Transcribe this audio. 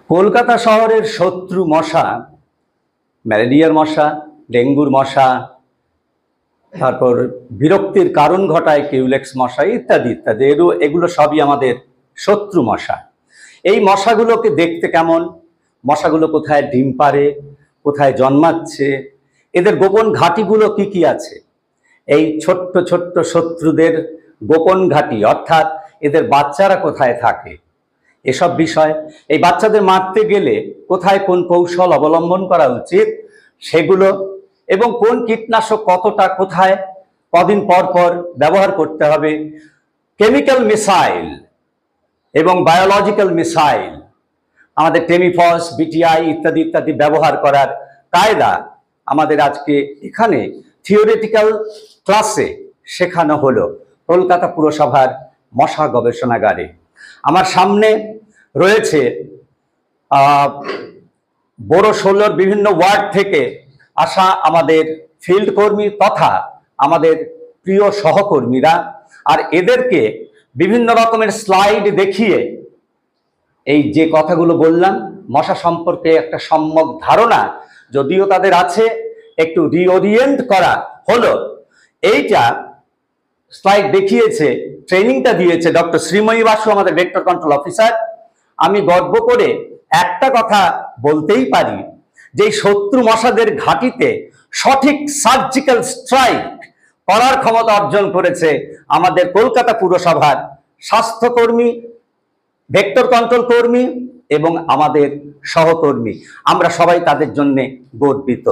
কলকাতা শহরের শত্রু মশা, ম্যালেরিয়ার মশা, ডেঙ্গুর মশা, তারপর বিরক্তির কারণ ঘটায় কিউলেক্স মশা ইত্যাদি ইত্যাদি, এগুলো সবই আমাদের শত্রু মশা। এই মশাগুলোকে দেখতে কেমন, মশাগুলো কোথায় ডিম পাড়ে, কোথায় জন্মাচ্ছে, এদের গোপন ঘাঁটিগুলো কি কি আছে, এই ছোট্ট ছোট্ট শত্রুদের গোপন ঘাঁটি অর্থাৎ এদের বাচ্চারা কোথায় থাকে, এসব বিষয়, এই বাচ্চাদের মারতে গেলে কোথায় কোন কৌশল অবলম্বন করা উচিত সেগুলো, এবং কোন কীটনাশক কতটা কোথায় কদিন পর পর ব্যবহার করতে হবে, কেমিক্যাল মিসাইল এবং বায়োলজিক্যাল মিসাইল, আমাদের টেমিফস, বিটিআই ইত্যাদি ইত্যাদি ব্যবহার করার কায়দা আমাদের আজকে এখানে থিওরিটিক্যাল ক্লাসে শেখানো হলো কলকাতা পুরসভার মশা গবেষণাগারে। আমার সামনে রয়েছে বড় ষোলোর বিভিন্ন ওয়ার্ড থেকে আসা আমাদের ফিল্ড কর্মী তথা আমাদের প্রিয় সহকর্মীরা, আর এদেরকে বিভিন্ন রকমের স্লাইড দেখিয়ে এই যে কথাগুলো বললাম মশা সম্পর্কে একটা সম্যক ধারণা যদিও তাদের আছে, একটু রিওরিয়েন্ট করা হলো। এইটা স্লাইড দেখিয়েছে, ট্রেনিংটা দিয়েছে ডক্টর শ্রীময়ী বাসু, আমাদের ভেক্টর কন্ট্রোল অফিসার। আমি গর্ব করে একটা কথা বলতেই পারি যে শত্রু মশাদের ঘাঁটিতে সঠিক সার্জিক্যাল স্ট্রাইক করার ক্ষমতা অর্জন করেছে আমাদের কলকাতা পুরসভার স্বাস্থ্যকর্মী, ভেক্টর কন্ট্রোল কর্মী এবং আমাদের সহকর্মী। আমরা সবাই তাদের জন্য গর্বিত।